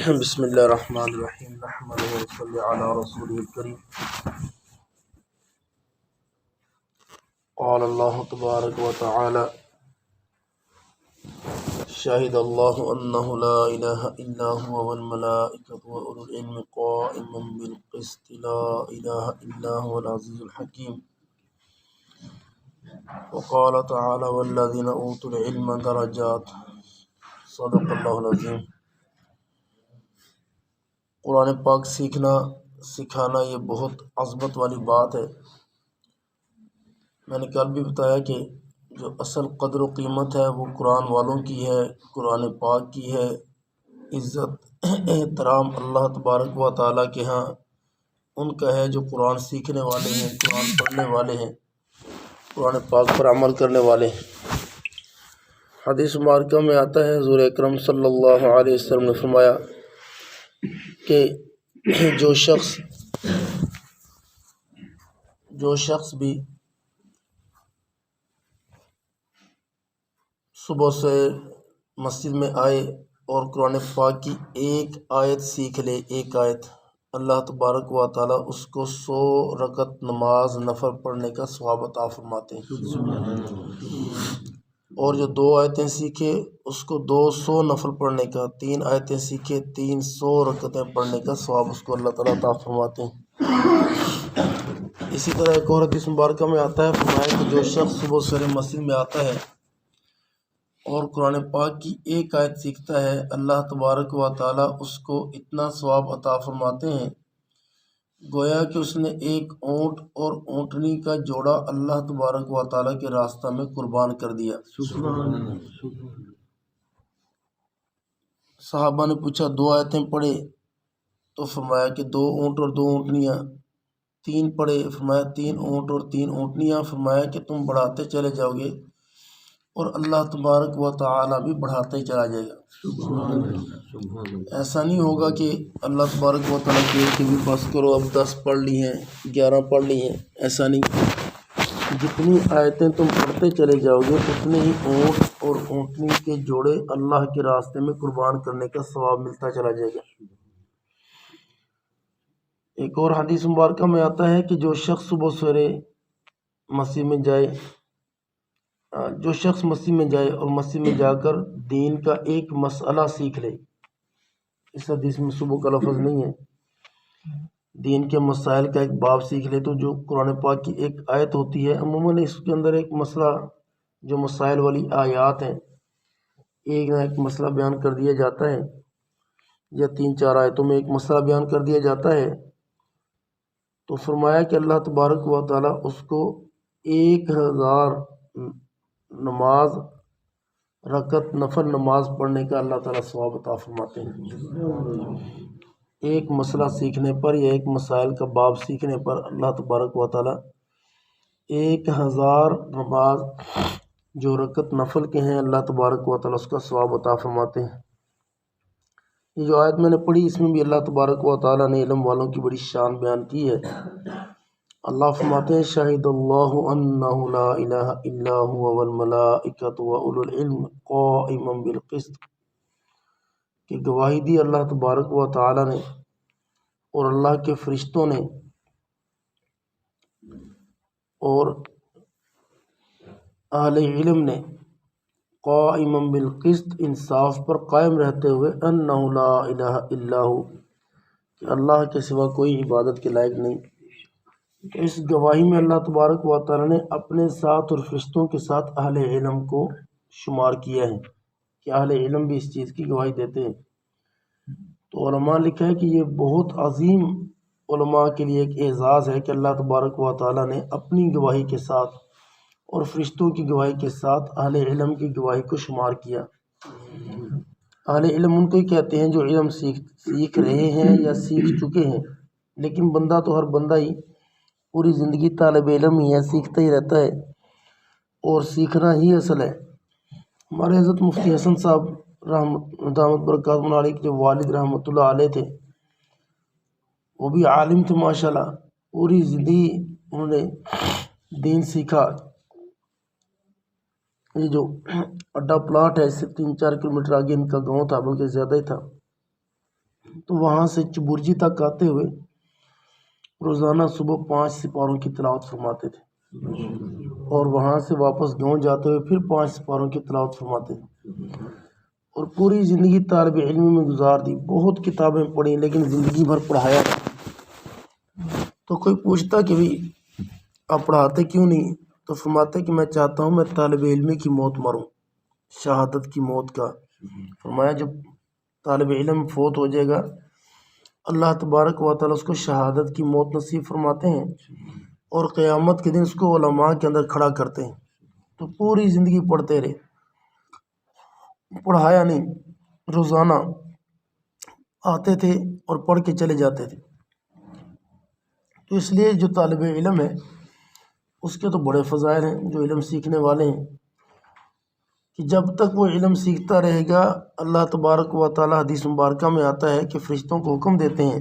بسم اللہ الرحمن الرحیم نحمدہ ونصلی علی رسولہ الکریم قال اللہ تبارک و تعالی شاہد اللہ انہ لا الہ الا هو والملائکۃ واولو العلم قائما بالقسط لا الہ الا هو العزیز الحکیم وقال تعالی والذین اوتوا العلم درجات صدق اللہ العظیم۔ قرآن پاک سیکھنا سکھانا یہ بہت عظمت والی بات ہے۔ میں نے کل بھی بتایا کہ جو اصل قدر و قیمت ہے وہ قرآن والوں کی ہے، قرآن پاک کی ہے۔ عزت احترام اللہ تبارک و تعالیٰ کے ہاں ان کا ہے جو قرآن سیکھنے والے ہیں، قرآن پڑھنے والے ہیں، قرآن پاک پر عمل کرنے والے ہیں۔ حدیث مبارکہ میں آتا ہے حضور اکرم صلی اللہ علیہ وسلم نے فرمایا کہ جو شخص بھی صبح سے مسجد میں آئے اور قرآن پاک کی ایک آیت سیکھ لے، ایک آیت، اللہ تبارک و تعالیٰ اس کو 100 رکعت نماز نفل پڑھنے کا ثواب عطا فرماتے ہیں۔ اور جو 2 آیتیں سیکھے اس کو 200 نفل پڑھنے کا، 3 آیتیں سیکھے 300 رکعتیں پڑھنے کا ثواب اس کو اللہ تعالیٰ عطا فرماتے ہیں۔ اسی طرح ایک اور حدیث مبارکہ میں آتا ہے، فرمایا کہ جو شخص صبح سویرے مسجد میں آتا ہے اور قرآن پاک کی ایک آیت سیکھتا ہے، اللہ تبارک و تعالیٰ اس کو اتنا ثواب عطا فرماتے ہیں گویا کہ اس نے ایک اونٹ اور اونٹنی کا جوڑا اللہ تبارک و تعالیٰ کے راستہ میں قربان کر دیا۔ صحابہ نے پوچھا 2 آیتیں پڑھے تو فرمایا کہ 2 اونٹ اور 2 اونٹنیاں، 3 پڑھے فرمایا 3 اونٹ اور 3 اونٹنیاں، فرمایا کہ تم بڑھاتے چلے جاؤ گے اور اللہ تبارک و تعالیٰ بھی بڑھاتے ہی چلا جائے گا۔ ایسا نہیں ہوگا کہ اللہ تبارک و تعالیٰ کہ بھی بس کرو اب 10 پڑھ لی ہیں 11 پڑھ لی ہیں، ایسا نہیں۔ جتنی آیتیں تم پڑھتے چلے جاؤ گے اتنے ہی اونٹ اور اونٹنی کے جوڑے اللہ کے راستے میں قربان کرنے کا ثواب ملتا چلا جائے گا۔ ایک اور حدیث مبارکہ میں آتا ہے کہ جو شخص صبح سویرے مسجد میں جائے اور مسجد میں جا کر دین کا ایک مسئلہ سیکھ لے، اس حدیث میں صبح کا لفظ نہیں ہے، دین کے مسائل کا ایک باب سیکھ لے، تو جو قرآن پاک کی ایک آیت ہوتی ہے عموماً اس کے اندر ایک مسئلہ، جو مسائل والی آیات ہیں، ایک نہ ایک مسئلہ بیان کر دیا جاتا ہے، یا 3-4 آیتوں میں ایک مسئلہ بیان کر دیا جاتا ہے، تو فرمایا کہ اللہ تبارک و تعالیٰ اس کو 1000 رکعت نفل نماز پڑھنے کا اللہ تعالیٰ ثواب عطا فرماتے ہیں۔ ایک مسئلہ سیکھنے پر یا ایک مسائل کا باب سیکھنے پر اللہ تبارک و تعالیٰ 1000 نماز جو رکعت نفل کے ہیں اللہ تبارک و تعالیٰ اس کا ثواب عطا فرماتے ہیں۔ یہ جو آیت میں نے پڑھی اس میں بھی اللہ تبارک و تعالیٰ نے علم والوں کی بڑی شان بیان کی ہے۔ اللہ فرماتے ہیں شاہد اللہ انہ لا الہ الا هو والملائکۃ واولو العلم قائما بالقسط، کہ گواہی دی اللہ تبارک و تعالیٰ نے اور اللہ کے فرشتوں نے اور اہل علم نے، قائما بالقسط انصاف پر قائم رہتے ہوئے، انہ لا الہ الا ہو کہ اللہ کے سوا کوئی عبادت کے لائق نہیں۔ تو اس گواہی میں اللہ تبارک و تعالیٰ نے اپنے ساتھ اور فرشتوں کے ساتھ اہل علم کو شمار کیا ہے کہ اہل علم بھی اس چیز کی گواہی دیتے ہیں۔ تو علماء لکھا ہے کہ یہ بہت عظیم علماء کے لیے ایک اعزاز ہے کہ اللہ تبارک و تعالیٰ نے اپنی گواہی کے ساتھ اور فرشتوں کی گواہی کے ساتھ اہل علم کی گواہی کو شمار کیا۔ اہل علم ان کو ہی کہتے ہیں جو علم سیکھ رہے ہیں یا سیکھ چکے ہیں، لیکن بندہ تو ہر بندہ ہی پوری زندگی طالب علم ہی ہے، سیکھتا ہی رہتا ہے اور سیکھنا ہی اصل ہے۔ ہمارے حضرت مفتی حسن صاحب دامت برکاتہ علیہ کے جو والد رحمۃ اللہ علیہ تھے وہ بھی عالم تھے ماشاءاللہ، پوری زندگی انہوں نے دین سیکھا۔ یہ جو اڈا پلاٹ ہے اس سے 3-4 کلومیٹر آگے ان کا گاؤں تھا، بلکہ زیادہ ہی تھا، تو وہاں سے چبرجی تک آتے ہوئے روزانہ صبح 5 سپاروں کی تلاوت فرماتے تھے، اور وہاں سے واپس گاؤں جاتے ہوئے پھر 5 سپاروں کی تلاوت فرماتے تھے، اور پوری زندگی طالب علم میں گزار دی، بہت کتابیں پڑھی لیکن زندگی بھر پڑھایا نہیں۔ تو کوئی پوچھتا کہ بھی آپ پڑھاتے کیوں نہیں؟ تو فرماتے کہ میں چاہتا ہوں میں طالب علم کی موت مروں، شہادت کی موت کا۔ فرمایا جب طالب علم فوت ہو جائے گا اللہ تبارک و تعالیٰ اس کو شہادت کی موت نصیب فرماتے ہیں، اور قیامت کے دن اس کو علماء کے اندر کھڑا کرتے ہیں۔ تو پوری زندگی پڑھتے رہے، پڑھایا نہیں، روزانہ آتے تھے اور پڑھ کے چلے جاتے تھے۔ تو اس لیے جو طالب علم ہے اس کے تو بڑے فضائل ہیں، جو علم سیکھنے والے ہیں، کہ جب تک وہ علم سیکھتا رہے گا اللہ تبارک و تعالیٰ حدیث مبارکہ میں آتا ہے کہ فرشتوں کو حکم دیتے ہیں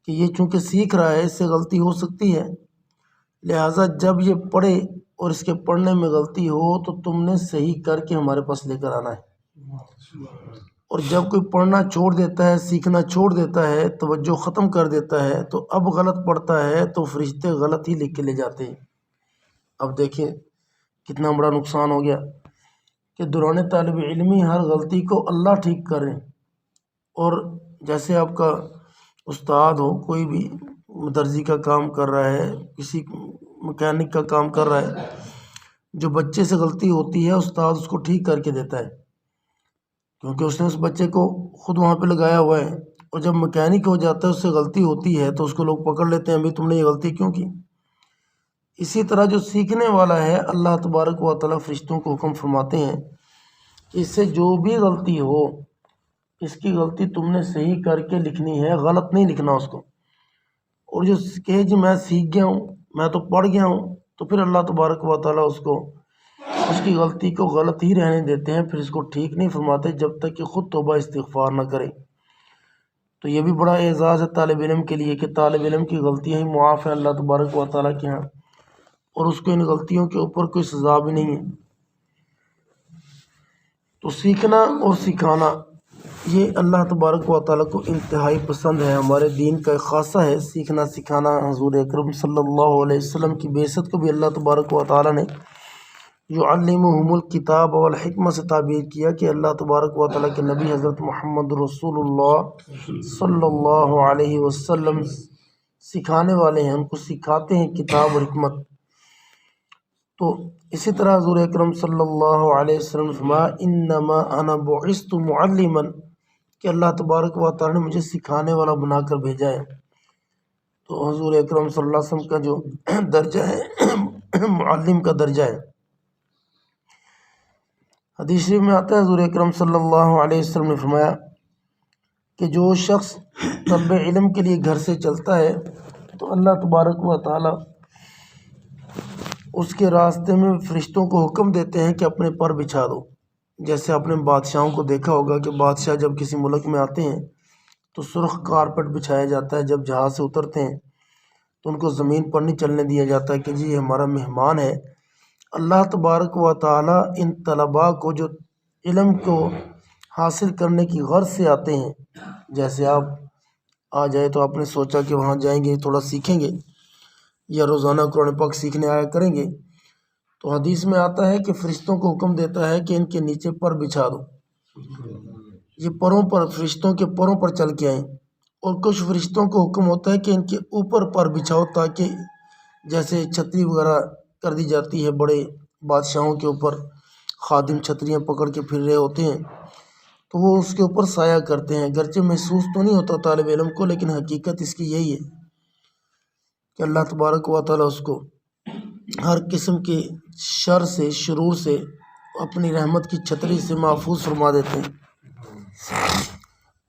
کہ یہ چونکہ سیکھ رہا ہے اس سے غلطی ہو سکتی ہے، لہٰذا جب یہ پڑھے اور اس کے پڑھنے میں غلطی ہو تو تم نے صحیح کر کے ہمارے پاس لے کر آنا ہے۔ اور جب کوئی پڑھنا چھوڑ دیتا ہے، سیکھنا چھوڑ دیتا ہے، توجہ ختم کر دیتا ہے، تو اب غلط پڑھتا ہے تو فرشتے غلط ہی لکھ کے لے جاتے ہیں۔ اب دیکھیں کتنا بڑا نقصان ہو گیا کہ دوران طالب علمی ہر غلطی کو اللہ ٹھیک کر رہے ہیں۔ اور جیسے آپ کا استاد ہو، کوئی بھی درزی کا کام کر رہا ہے، کسی مکینک کا کام کر رہا ہے، جو بچے سے غلطی ہوتی ہے استاد اس کو ٹھیک کر کے دیتا ہے، کیونکہ اس نے اس بچے کو خود وہاں پہ لگایا ہوا ہے۔ اور جب مکینک ہو جاتا ہے، اس سے غلطی ہوتی ہے تو اس کو لوگ پکڑ لیتے ہیں، بھائی تم نے یہ غلطی کیوں کی؟ اسی طرح جو سیکھنے والا ہے اللہ تبارک و تعالیٰ فرشتوں کو حکم فرماتے ہیں کہ اس سے جو بھی غلطی ہو اس کی غلطی تم نے صحیح کر کے لکھنی ہے، غلط نہیں لکھنا اس کو۔ اور جو کہے جی میں سیکھ گیا ہوں، میں تو پڑھ گیا ہوں، تو پھر اللہ تبارک و تعالیٰ اس کی غلطی کو غلط ہی رہنے دیتے ہیں، پھر اس کو ٹھیک نہیں فرماتے جب تک کہ خود توبہ استغفار نہ کرے۔ تو یہ بھی بڑا اعزاز ہے طالب علم کے لیے کہ طالب علم کی غلطیاں ہی معاف ہیں اللہ تبارک و تعالیٰ کے ہاں، اور اس کو ان غلطیوں کے اوپر کوئی سزا بھی نہیں ہے۔ تو سیکھنا اور سکھانا یہ اللہ تبارک و تعالیٰ کو انتہائی پسند ہے، ہمارے دین کا ایک خاصہ ہے سیکھنا سکھانا۔ حضور اکرم صلی اللہ علیہ وسلم کی بعثت کو بھی اللہ تبارک و تعالیٰ نے یعلمہم الکتاب والحکمہ سے تعبیر کیا کہ اللہ تبارک و تعالیٰ کے نبی حضرت محمد رسول اللہ صلی اللہ علیہ وسلم سکھانے والے ہیں، ان کو سکھاتے ہیں کتاب اور حکمت۔ تو اسی طرح حضور اکرم صلی اللہ علیہ وسلم نے فرمایا انما انا بعثت معلما، کہ اللہ تبارک و تعالیٰ نے مجھے سکھانے والا بنا کر بھیجا ہے۔ تو حضور اکرم صلی اللہ علیہ وسلم کا جو درجہ ہے معلم کا درجہ ہے۔ حدیث شریف میں آتا ہے حضور اکرم صلی اللہ علیہ وسلم نے فرمایا کہ جو شخص طلب علم کے لیے گھر سے چلتا ہے تو اللہ تبارک و تعالیٰ اس کے راستے میں فرشتوں کو حکم دیتے ہیں کہ اپنے پر بچھا دو۔ جیسے آپ نے بادشاہوں کو دیکھا ہوگا کہ بادشاہ جب کسی ملک میں آتے ہیں تو سرخ کارپٹ بچھایا جاتا ہے، جب جہاز سے اترتے ہیں تو ان کو زمین پر نہیں چلنے دیا جاتا ہے کہ جی یہ ہمارا مہمان ہے۔ اللہ تبارک و تعالیٰ ان طلباء کو جو علم کو حاصل کرنے کی غرض سے آتے ہیں، جیسے آپ آ جائے تو آپ نے سوچا کہ وہاں جائیں گے تھوڑا سیکھیں گے، یا روزانہ قرآن پاک سیکھنے آیا کریں گے، تو حدیث میں آتا ہے کہ فرشتوں کو حکم دیتا ہے کہ ان کے نیچے پر بچھا دو، یہ پروں پر، فرشتوں کے پروں پر چل کے آئیں۔ اور کچھ فرشتوں کو حکم ہوتا ہے کہ ان کے اوپر پر بچھاؤ، تاکہ جیسے چھتری وغیرہ کر دی جاتی ہے، بڑے بادشاہوں کے اوپر خادم چھتریاں پکڑ کے پھر رہے ہوتے ہیں تو وہ اس کے اوپر سایہ کرتے ہیں، گرچہ محسوس تو نہیں ہوتا طالب علم کو، لیکن حقیقت اس کی یہی ہے کہ اللہ تبارک و تعالیٰ اس کو ہر قسم کے شر سے، شرور سے اپنی رحمت کی چھتری سے محفوظ فرما دیتے ہیں۔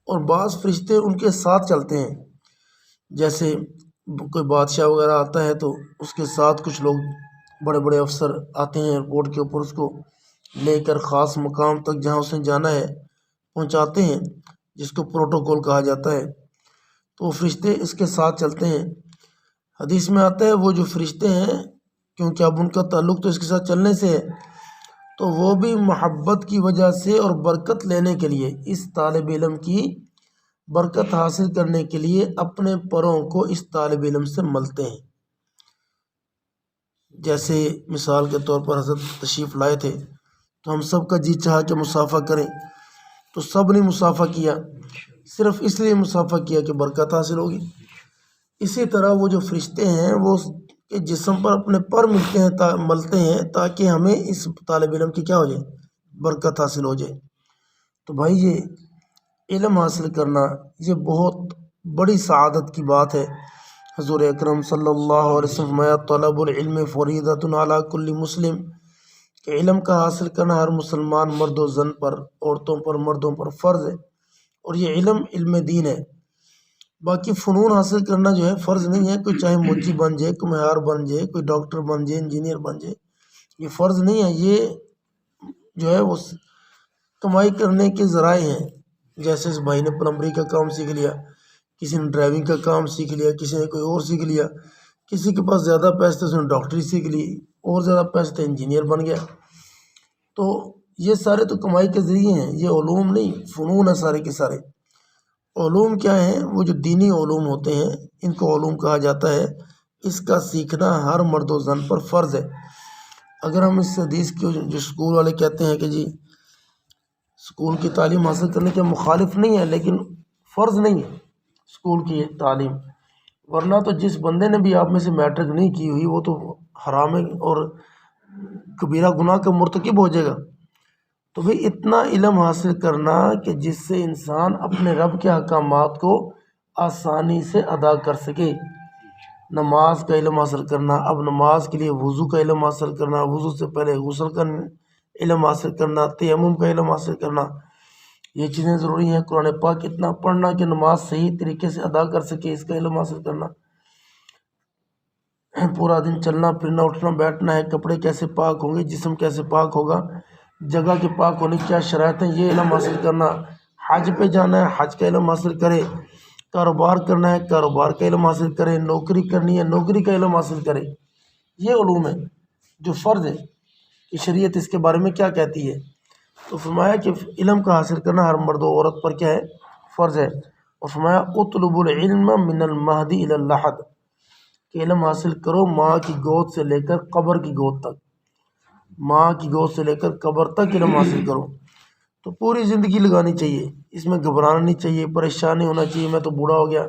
اور بعض فرشتے ان کے ساتھ چلتے ہیں، جیسے کوئی بادشاہ وغیرہ آتا ہے تو اس کے ساتھ کچھ لوگ بڑے بڑے افسر آتے ہیں ایئرپورٹ کے اوپر، اس کو لے کر خاص مقام تک جہاں اس نے جانا ہے پہنچاتے ہیں، جس کو پروٹوکول کہا جاتا ہے۔ تو وہ فرشتے اس کے ساتھ چلتے ہیں۔ حدیث میں آتا ہے وہ جو فرشتے ہیں، کیونکہ اب ان کا تعلق تو اس کے ساتھ چلنے سے ہے، تو وہ بھی محبت کی وجہ سے اور برکت لینے کے لیے اس طالب علم کی برکت حاصل کرنے کے لیے اپنے پروں کو اس طالب علم سے ملتے ہیں۔ جیسے مثال کے طور پر حضرت تشریف لائے تھے تو ہم سب کا جی چاہا کہ مسافہ کریں، تو سب نے مسافہ کیا، صرف اس لیے مسافہ کیا کہ برکت حاصل ہوگی۔ اسی طرح وہ جو فرشتے ہیں وہ کے جسم پر اپنے پر ملتے ہیں تاکہ ہمیں اس طالب علم کی کیا ہو جائے، برکت حاصل ہو جائے۔ تو بھائی یہ علم حاصل کرنا یہ بہت بڑی سعادت کی بات ہے۔ حضور اکرم صلی اللہ علیہ وسلم فرمایا طلب العلم فریضۃ علی کل مسلم، کہ علم کا حاصل کرنا ہر مسلمان مرد و زن پر، عورتوں پر مردوں پر فرض ہے، اور یہ علم دین ہے۔ باقی فنون حاصل کرنا جو ہے فرض نہیں ہے، کوئی چاہے موچی بن جائے، کوئی مہار بن جائے، کوئی ڈاکٹر بن جائے، انجینئر بن جائے، یہ فرض نہیں ہے، یہ جو ہے وہ کمائی کرنے کے ذرائع ہیں۔ جیسے اس بھائی نے پلمبری کا کام سیکھ لیا، کسی نے ڈرائیونگ کا کام سیکھ لیا، کسی نے کوئی اور سیکھ لیا، کسی کے پاس زیادہ پیسے تھے اس نے ڈاکٹری سیکھ لی، اور زیادہ پیسے تھے انجینئر بن گیا۔ تو یہ سارے تو کمائی کے ذریعے ہیں، یہ علوم نہیں، فنون ہے سارے کے سارے۔ علوم کیا ہیں؟ وہ جو دینی علوم ہوتے ہیں ان کو علوم کہا جاتا ہے، اس کا سیکھنا ہر مرد و زن پر فرض ہے۔ اگر ہم اس حدیث کی جو اسکول والے کہتے ہیں کہ جی اسکول کی تعلیم حاصل کرنے کے مخالف نہیں ہے، لیکن فرض نہیں ہے اسکول کی تعلیم، ورنہ تو جس بندے نے بھی آپ میں سے میٹرک نہیں کی ہوئی وہ تو حرام اور کبیرہ گناہ کا مرتکب ہو جائے گا۔ تو بھئی اتنا علم حاصل کرنا کہ جس سے انسان اپنے رب کے احکامات کو آسانی سے ادا کر سکے۔ نماز کا علم حاصل کرنا، اب نماز کے لیے وضو کا علم حاصل کرنا، وضو سے پہلے غسل کا علم حاصل کرنا، تیمم کا علم حاصل کرنا، یہ چیزیں ضروری ہیں۔ قرآن پاک اتنا پڑھنا کہ نماز صحیح طریقے سے ادا کر سکے، اس کا علم حاصل کرنا۔ پورا دن چلنا پھرنا اٹھنا بیٹھنا ہے، کپڑے کیسے پاک ہوں گے، جسم کیسے پاک ہوگا، جگہ کے پاک ہونے کی کیا شرائط ہیں، یہ علم حاصل کرنا۔ حج پہ جانا ہے، حج کا علم حاصل کرے۔ کاروبار کرنا ہے، کاروبار کا علم حاصل کرے۔ نوکری کرنی ہے، نوکری کا علم حاصل کرے۔ یہ علوم ہے جو فرض ہے کہ شریعت اس کے بارے میں کیا کہتی ہے۔ تو فرمایا کہ علم کا حاصل کرنا ہر مرد و عورت پر کیا ہے، فرض ہے۔ اور فرمایا اطلب العلم من المہد الی اللحد، کہ علم حاصل کرو ماں کی گود سے لے کر قبر کی گود تک، ماں کی گود سے لے کر قبر تک علم حاصل کرو۔ تو پوری زندگی لگانی چاہیے، اس میں گھبرانا نہیں چاہیے، پریشان نہیں ہونا چاہیے میں تو بوڑھا ہو گیا۔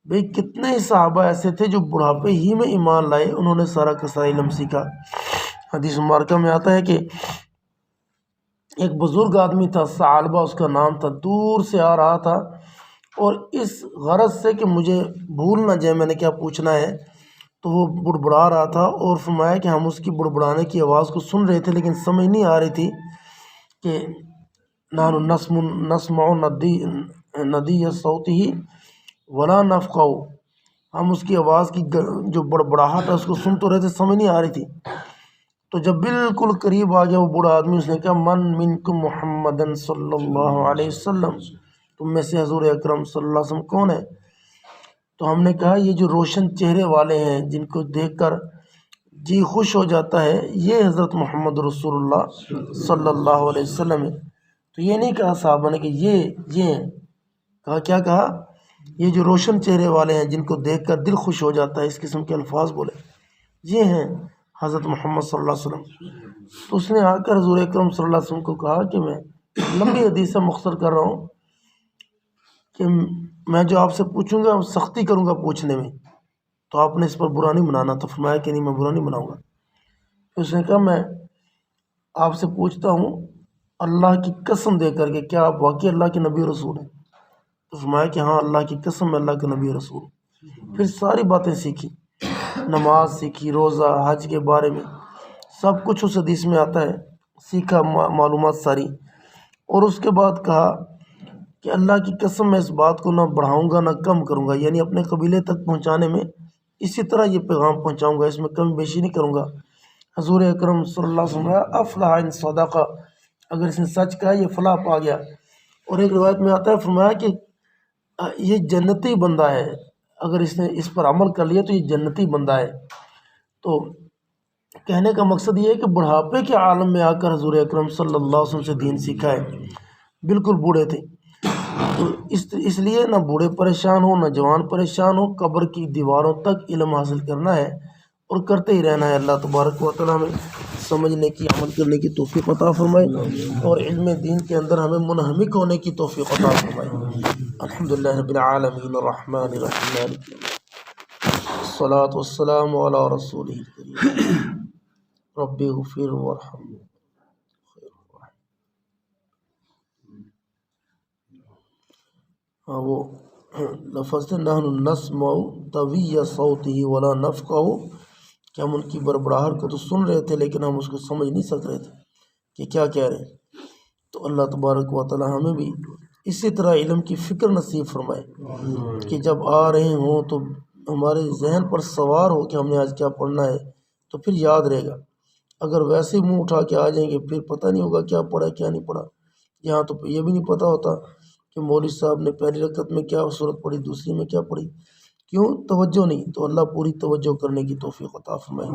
بھئی کتنے ہی صحابہ ایسے تھے جو بڑھاپے ہی میں ایمان لائے، انہوں نے سارا کا سارا علم سیکھا۔ حدیث مبارکہ میں آتا ہے کہ ایک بزرگ آدمی تھا، ثعلبہ اس کا نام تھا، دور سے آ رہا تھا اور اس غرض سے کہ مجھے بھول نہ جائے میں نے کیا پوچھنا ہے، تو وہ بڑبڑا رہا تھا، اور فرمایا کہ ہم اس کی بڑبڑانے کی آواز کو سن رہے تھے لیکن سمجھ نہیں آ رہی تھی کہ نحن نسمع ندی صوتہ ولا نفقہ، ہم اس کی آواز کی جو بڑبڑاہٹ ہے اس کو سن تو رہے تھے، سمجھ نہیں آ رہی تھی۔ تو جب بالکل قریب آ گیا وہ بوڑھا آدمی، اس نے کہا من منکم محمد صلی اللہ علیہ وسلم، تم میں سے حضور اکرم صلی اللہ علیہ وسلم کون ہے؟ تو ہم نے کہا یہ جو روشن چہرے والے ہیں جن کو دیکھ کر جی خوش ہو جاتا ہے، یہ حضرت محمد رسول اللہ صلی اللہ علیہ وسلم ہے۔ تو یہ نہیں کہا صحابہ نے کہ یہ ہیں، کہا کیا کہا؟ یہ جو روشن چہرے والے ہیں جن کو دیکھ کر دل خوش ہو جاتا ہے، اس قسم کے الفاظ بولے، یہ ہیں حضرت محمد صلی اللہ علیہ وسلم۔ تو اس نے آ کر حضور اکرم صلی اللہ علیہ وسلم کو کہا کہ میں لمبی حدیث سے مختصر کر رہا ہوں کہ میں جو آپ سے پوچھوں گا سختی کروں گا پوچھنے میں، تو آپ نے اس پر برا نہیں منانا۔ تو فرمایا کہ نہیں میں برا نہیں مناؤں گا۔ پھر اس نے کہا میں آپ سے پوچھتا ہوں اللہ کی قسم دے کر کہ کیا آپ واقعی اللہ کے نبی رسول ہیں؟ تو فرمایا کہ ہاں اللہ کی قسم میں اللہ کے نبی رسول۔ پھر ساری باتیں سیکھی، نماز سیکھی، روزہ، حج کے بارے میں سب کچھ اس حدیث میں آتا ہے، سیکھا معلومات ساری۔ اور اس کے بعد کہا کہ اللہ کی قسم میں اس بات کو نہ بڑھاؤں گا نہ کم کروں گا، یعنی اپنے قبیلے تک پہنچانے میں اسی طرح یہ پیغام پہنچاؤں گا، اس میں کم بیشی نہیں کروں گا۔ حضور اکرم صلی اللہ علیہ وسلم افلح ان صدقہ، اگر اس نے سچ کہا یہ فلاح پا گیا۔ اور ایک روایت میں آتا ہے فرمایا کہ یہ جنتی بندہ ہے، اگر اس نے اس پر عمل کر لیا تو یہ جنتی بندہ ہے۔ تو کہنے کا مقصد یہ ہے کہ بڑھاپے کے عالم میں آ کر حضور اکرم صلی اللہ علیہ وسلم سے دین سیکھا ہے، بالکل بوڑھے تھے۔ تو اس لیے نہ بوڑھے پریشان ہو نہ جوان پریشان ہو، قبر کی دیواروں تک علم حاصل کرنا ہے اور کرتے ہی رہنا ہے۔ اللہ تبارک و تعالیٰ ہمیں سمجھنے کی، عمل کرنے کی توفیق عطا فرمائے اور علم دین کے اندر ہمیں منہمک ہونے کی توفیق عطا فرمائے۔ الحمدللہ رب العالمین الرحمن الرحیم مالک یوم الدین، الصلاۃ والسلام علی رسولہ الکریم رب اغفر وارحم۔ ہاں وہ لفظ تھے نحن نسمع طوی صوتہ ولا نفقہ، کہ ہم ان کی بربڑاہٹ کو تو سن رہے تھے لیکن ہم اس کو سمجھ نہیں سک رہے تھے کہ کیا کہہ رہے ہیں۔ تو اللہ تبارک و تعالی ہمیں بھی اسی طرح علم کی فکر نصیب فرمائے کہ جب آ رہے ہوں تو ہمارے ذہن پر سوار ہو کہ ہم نے آج کیا پڑھنا ہے، تو پھر یاد رہے گا۔ اگر ویسے منہ اٹھا کے آ جائیں گے پھر پتہ نہیں ہوگا کیا پڑھا کیا نہیں پڑھا۔ یہاں تو یہ بھی نہیں پتہ ہوتا کہ مولوی صاحب نے پہلی رکعت میں کیا سورت پڑھی، دوسری میں کیا پڑھی، کیوں؟ توجہ نہیں۔ تو اللہ پوری توجہ کرنے کی توفیق عطا فرمائے،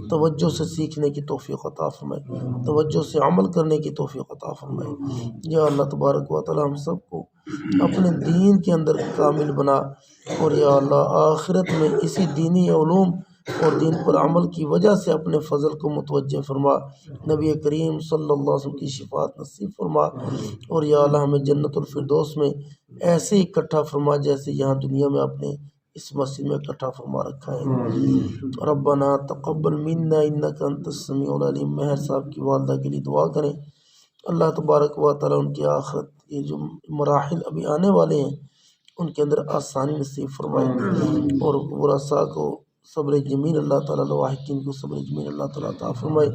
توجہ سے سیکھنے کی توفیق عطا فرمائے، توجہ سے عمل کرنے کی توفیق عطا فرمائے۔ یا اللہ تبارک و تعالی ہم سب کو اپنے دین کے اندر کامل بنا، اور یا اللہ آخرت میں اسی دینی علوم اور دین پر عمل کی وجہ سے اپنے فضل کو متوجہ فرما، نبی کریم صلی اللہ علیہ وسلم کی شفاعت نصیب فرما، اور یا اللہ ہمیں جنت الفردوس میں ایسے ہی اکٹھا فرما جیسے یہاں دنیا میں اپنے اس مسجد میں اکٹھا فرما رکھا ہے۔ ربنا تقبل منا انک انت السمیع العلیم۔ مہر صاحب کی والدہ کے لیے دعا کریں، اللہ تبارک و تعالی ان کی آخرت یہ جو مراحل ابھی آنے والے ہیں ان کے اندر آسانی نصیب فرمائے، اور ورثاء کو صبر جمیل اللہ تعالیٰ، لواحقین کو صبر جمیل اللہ تعالیٰ عطا فرمائے،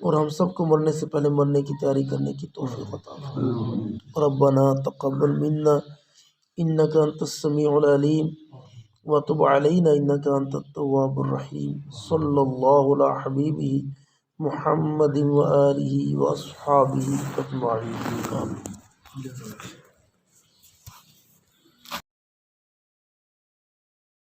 اور ہم سب کو مرنے سے پہلے مرنے کی تیاری کرنے کی توفیق عطا فرمائے۔ ربنا تقبل منا انک انت السمیع العلیم وتب علینا انک انت التواب الرحیم۔ صلی اللہ علی حبیبہ محمد و آلہ و اصحابہ اجمعین۔ آمین۔